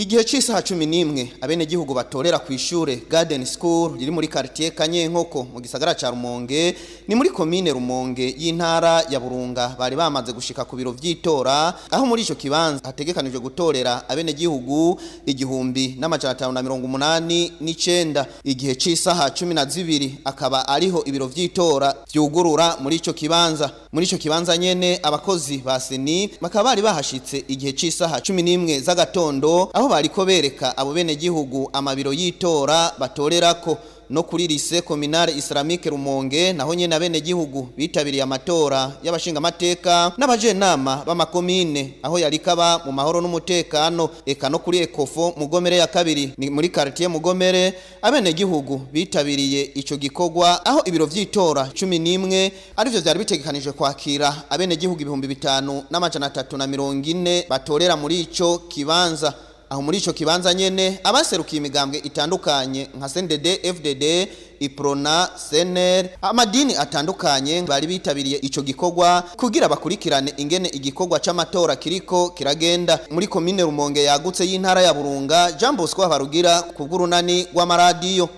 Igihe c'isaha 11 abene gihugu batorera ku ishure Garden School riri muri quartier Kanyenkoko mu gisagara ca Rumonge ni muri commune Rumonge y'intara ya Burunga bari bamaze gushika ku biro vy'itora aho muri ico kibanza hategekanijwe gutorera abene gihugu 1589 igihe c'isaha 12 akaba ariho ibiro vy'itora vyugurura muri ico kibanza nyene abakozi ba Seni bakaba bari bahashitse igihe c'isaha 11 z'agatondo aho bariko bereka abo bene gihugu amabiro yitora batorerako no kuri lycée communale islamique Rumonge naho nyene abene gihugu bitabiriye amatora y'abashinga amateka n'abajenama b'amakomine aho yarikaba mu mahoro n'umutekano eka no kuri Ekofo Mugomere ya kabiri ni muri quartier Mugomere abene gihugu bitabiriye ico gikorwa aho ibiro vy'itora 11 arivyo vyari bitegekanije kwakira abene gihugu 5340 batorera muri ico kibanza. Aho muri ico kibanza nyene abaserukiye imigambwe itandukanye nka CNDD FDD Iprona Sener amadini atandukanye bari bitabiriye ico gikorwa kugira bakurikirane ingene igikorwa c'amatora kiriko kiragenda muri commune Rumonge yagutse y'intara ya Burunga. Jean Bosco Habarugira ku bw'urunani rw'amaradiyo.